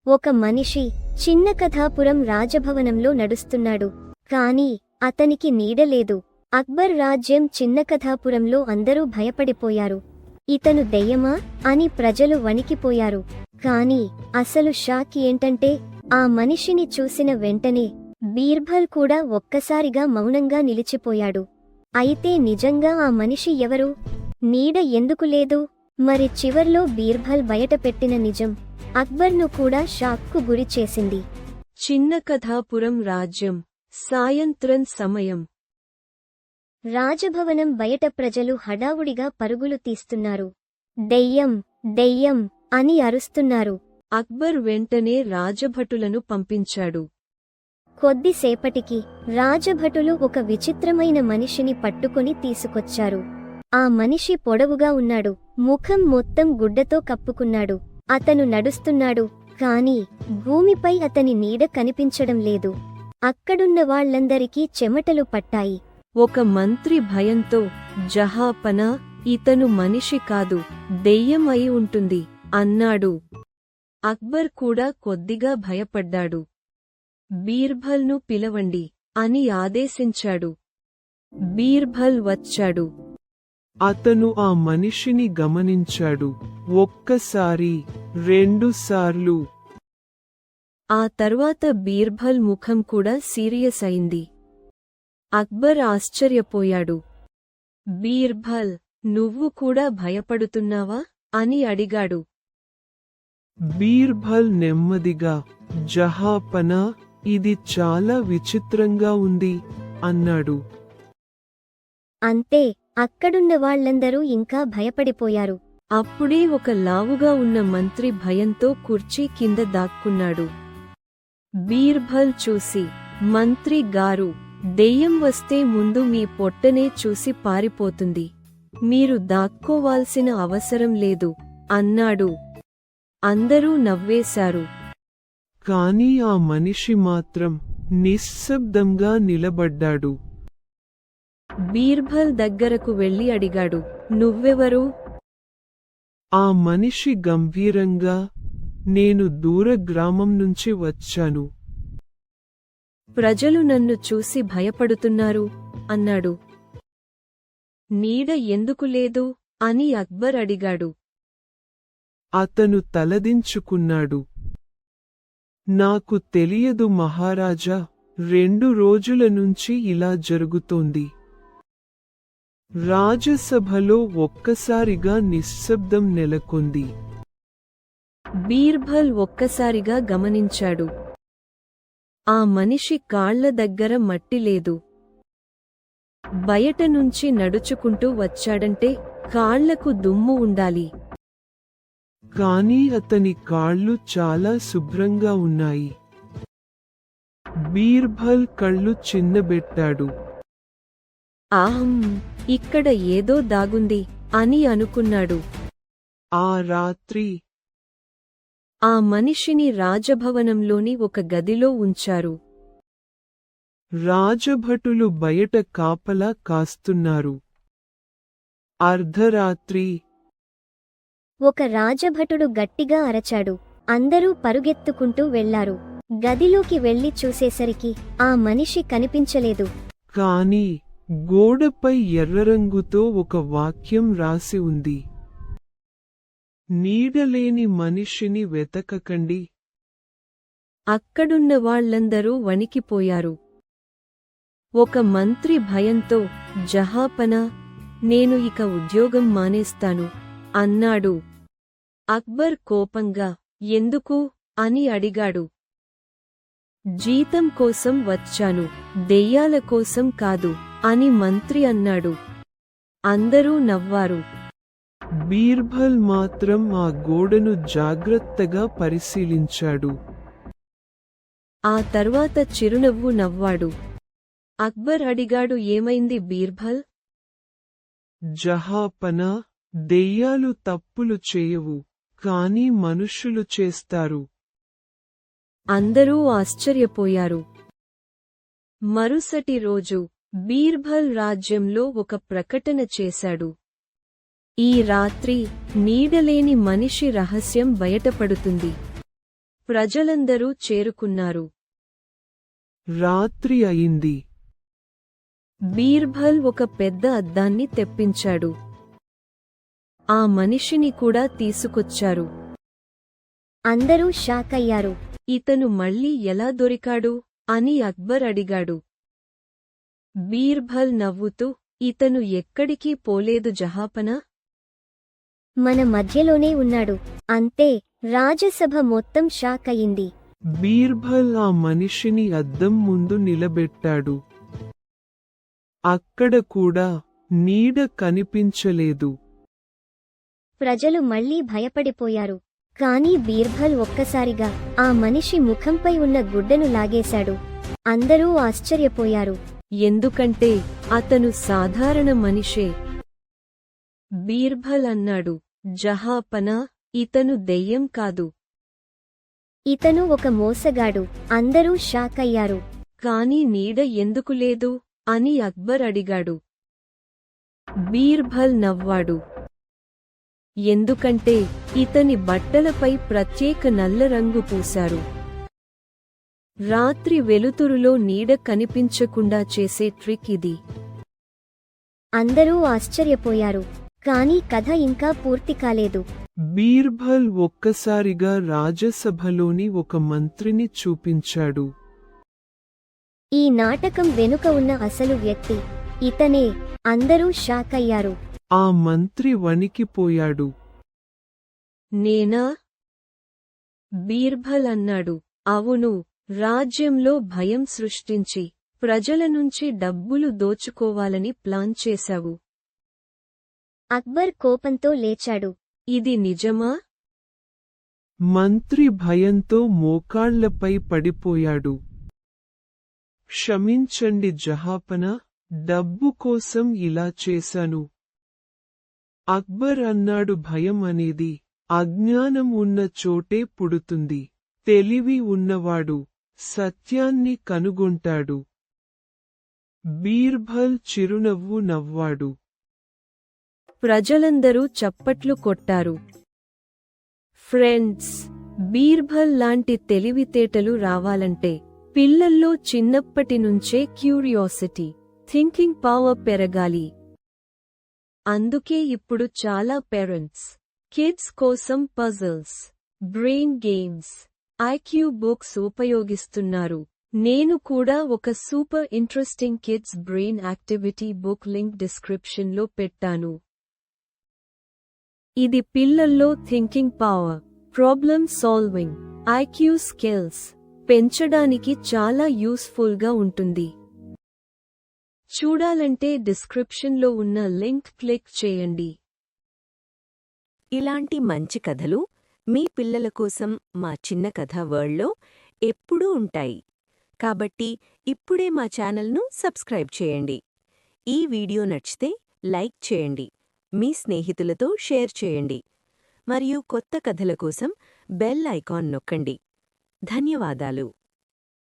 ఒక మనిషి చిన్నకథాపురం రాజభవనంలో నడుస్తున్నాడు. కాని అతనికి నీడలేదు. అక్బర్ రాజ్యం చిన్నకథాపురంలో అందరూ భయపడిపోయారు. ఇతను దెయ్యమా అని ప్రజలు వణికిపోయారు. కాని అసలు షాక్ ఏంటంటే ఆ మనిషిని చూసిన వెంటనే బీర్బల్ కూడా ఒక్కసారిగా మౌనంగా నిలిచిపోయాడు. అయితే నిజంగా ఆ మనిషి ఎవరు? నీడ ఎందుకు లేదు? మరి చివర్లో బీర్బల్ బయటపెట్టిన నిజం అక్బర్ను కూడా షాక్కు గురి చేసింది. చిన్నకథాపురం రాజ్యం, సాయంత్రం సమయం. రాజభవనం బయట ప్రజలు హడావుడిగా పరుగులు తీస్తున్నారు. దెయ్యం, దెయ్యం అని అరుస్తున్నారు. అక్బర్ వెంటనే రాజభటులను పంపించాడు. కొద్దిసేపటికి రాజభటులు ఒక విచిత్రమైన మనిషిని పట్టుకొని తీసుకొచ్చారు. ఆ మనిషి పొడవుగా ఉన్నాడు. ముఖం మొత్తం గుడ్డతో కప్పుకున్నాడు. అతను నడుస్తున్నాడు, కాని భూమిపై అతని నీడ కనిపించడం లేదు. అక్కడున్న వాళ్లందరికీ చెమటలు పట్టాయి. ఒక మంత్రి భయంతో, జహాపనా, ఇతను మనిషి కాదు, దెయ్యం అయి ఉంటుంది అన్నాడు. అక్బర్ కూడా కొద్దిగా భయపడ్డాడు. బీర్బల్ను పిలవండి అని ఆదేశించాడు. బీర్బల్ వచ్చాడు. అతను ఆ మనిషిని గమనించాడు. ఒక్కసారి, రెండుసార్లు. ఆ తర్వాత బీర్బల్ ముఖం కూడా సీరియస్ అయింది. అక్బర్ ఆశ్చర్యపోయాడు. బీర్బల్, నువ్వు కూడా భయపడుతున్నావా అని అడిగాడు. బీర్బల్ నెమ్మదిగా, జహాపనా, ఇది చాలా విచిత్రంగా ఉంది అన్నాడు. అంతే, అక్కడున్న వాళ్లందరూ ఇంకా భయపడిపోయారు. అప్పుడే ఒక లావుగా ఉన్న మంత్రి భయంతో కుర్చీ కింద దాక్కున్నాడు. బీర్బల్ చూసి, మంత్రి గారు, దెయ్యం వస్తే ముందు మీ పొట్టనే చూసి పారిపోతుంది. మీరు దాక్కోవాల్సిన అవసరం లేదు అన్నాడు. అందరూ నవ్వేశారు. కాని ఆ మనిషి మాత్రం నిశ్శబ్దంగా నిలబడ్డాడు. బీర్బల్ దగ్గరకు వెళ్లి అడిగాడు, నువ్వెవరు? ఆ మనిషి గంభీరంగా, నేను దూర గ్రామం నుంచి వచ్చాను. ప్రజలు నన్ను చూసి భయపడుతున్నారు అన్నాడు. నీడ ఎందుకు లేదు అని అక్బర్ అడిగాడు. అతను తలదించుకున్నాడు. నాకు తెలియదు మహారాజా, 2 రోజుల నుంచి ఇలా జరుగుతోంది. రాజసభలో ఒక్కసారిగా నిశ్శబ్దం నెలకొంది. బీర్బల్ ఒక్కసారిగా గమనించాడు. ఆ మనిషి కాళ్ల దగ్గర మట్టి లేదు. బయట నుంచి నడుచుకుంటూ వచ్చాడంటే కాళ్లకు దుమ్ము ఉండాలి. కాని అతని కాళ్ళు చాలా శుభ్రంగా ఉన్నాయి. బీర్బల్ కళ్ళు చిన్నబెట్టాడు. ఆహం, ఇక్కడ ఏదో దాగుంది అని అనుకున్నాడు. ఆ రాత్రి ఆ మనిషిని రాజభవనంలోని ఒక గదిలో ఉంచారు. రాజభటులు బయట కాపలా కాస్తున్నారు. అర్ధరాత్రి ఒక రాజభటుడు గట్టిగా అరచాడు. అందరూ పరుగెత్తుకుంటూ వెళ్లారు. గదిలోకి వెళ్లి చూసేసరికి ఆ మనిషి కనిపించలేదు. కాని గోడపై ఎర్రరంగుతో ఒక వాక్యం రాసి ఉంది. నీడలేని మనిషిని వెతకకండి. అక్కడున్న వాళ్లందరూ వణికిపోయారు. ఒక మంత్రి భయంతో, జహాపనా, నేను ఇక ఉద్యోగం మానేస్తాను అన్నాడు. అక్బర్ కోపంగా, ఎందుకు అని అడిగాడు. జీతం కోసం వచ్చాను, దెయ్యాల కోసం కాదు అని మంత్రి అన్నాడు. అందరూ నవ్వారు. బీర్బల్ మాత్రం ఆ గోడను జాగ్రత్తగా పరిశీలించాడు. ఆ తర్వాత చిరునవ్వు నవ్వాడు. అక్బర్ అడిగాడు, ఏమైంది బీర్బల్? జహాపనా, దెయ్యాలు తప్పులు చేయవు, కాని మనుషులు చేస్తారు. అందరూ ఆశ్చర్యపోయారు. మరుసటి రోజు బీర్బల్ రాజ్యంలో ఒక ప్రకటన చేశాడు. ఈ రాత్రి నీడలేని మనిషి రహస్యం బయటపడుతుంది. ప్రజలందరూ చేరుకున్నారు. రాత్రి అయింది. బీర్బల్ ఒక పెద్ద అద్దాన్ని తెప్పించాడు. ఆ మనిషిని కూడా తీసుకొచ్చారు. అందరూ షాక్ అయ్యారు. ఇతను మళ్ళీ ఎలా దొరికాడు అని అక్బర్ అడిగాడు. బీర్బల్ నవ్వుతూ, ఇతను ఎక్కడికి పోలేదు జహాపనా. మన మధ్యలోనే ఉన్నాడు. అంతే, రాజసభ మొత్తం షాక్ అయింది. బీర్బల్ ఆ మనిషిని అద్దం ముందు నిలబెట్టాడు. అక్కడ కూడా నీడ కనిపించలేదు. ప్రజలు మళ్ళీ భయపడిపోయారు. కానీ బీర్బల్ ఒక్కసారిగా ఆ మనిషి ముఖంపై ఉన్న గుడ్డను లాగేశాడు. అందరూ ఆశ్చర్యపోయారు. ఎందుకంటే అతను సాధారణ మనిషే. బీర్బల్ అన్నాడు, జహాపనా, ఇతను దెయ్యం కాదు. ఇతను ఒక మోసగాడు. అందరూ షాక్ అయ్యారు. కాని నీడ ఎందుకు లేదు అని అక్బర్ అడిగాడు. బీర్బల్ నవ్వాడు. ఎందుకంటే ఇతని బట్టలపై ప్రత్యేక నల్ల రంగు పూశారు. రాత్రి వెలుతురులో నీడ కనిపించకుండా చేసే ట్రిక్ ఇది. అందరూ ఆశ్చర్యపోయారు. కానీ కథ ఇంకా పూర్తి కాలేదు. బీర్బల్ ఒక్కసారిగా రాజసభలోని ఒక మంత్రిని చూపించాడు. ఈ నాటకం వెనుక ఉన్న అసలు వ్యక్తి ఇతనే. అందరూ షాక్ అయ్యారు. ఆ మంత్రి వణికిపోయాడు. నేనా? బీర్బల్ అన్నాడు, అవును. రాజ్యంలో భయం సృష్టించి ప్రజల నుంచి డబ్బులు దోచుకోవాలని ప్లాన్ చేశావు. అక్బర్ కోపంతో లేచాడు. ఇది నిజమా? మంత్రి భయంతో మోకాళ్లపై పడిపోయాడు. క్షమించండి జహాపనా, డబ్బు కోసం ఇలా చేశాను. అక్బర్ అన్నాడు, భయం అనేది అజ్ఞానం ఉన్న చోటే పుడుతుంది. తెలివి ఉన్నవాడు సత్యాన్ని కనుగొంటాడు. బీర్బల్ చిరునవ్వు నవ్వాడు. ప్రజలందరూ చప్పట్లు కొట్టారు. ఫ్రెండ్స్, బీర్బల్ లాంటి తెలివితేటలు రావాలంటే పిల్లల్లో చిన్నప్పటి నుంచే క్యూరియాసిటీ, థింకింగ్ పవర్ పెరగాలి. అందుకే ఇప్పుడు చాలా పేరెంట్స్ కిడ్స్ కోసం puzzles, brain games, IQ books ఉపయోగిస్తున్నారు. నేను కూడా ఒక super interesting kids brain activity book link డిస్క్రిప్షన్లో పెట్టాను. ఇది పిల్లల్లో thinking power, problem solving, IQ skills పెంచడానికి చాలా యూస్ఫుల్గా ఉంటుంది. చూడాలంటే డిస్క్రిప్షన్లో ఉన్న లింక్ క్లిక్ చేయండి. ఇలాంటి మంచి కథలు మీ పిల్లల కోసం మా చిన్న కథ వరల్డ్లో ఎప్పుడూ ఉంటాయి. కాబట్టి ఇప్పుడే మా ఛానల్ను సబ్స్క్రైబ్ చేయండి. ఈ వీడియో నచ్చితే లైక్ చేయండి, మీ స్నేహితులతో షేర్ చేయండి, మరియు కొత్త కథల కోసం బెల్ ఐకాన్ నొక్కండి. ధన్యవాదాలు.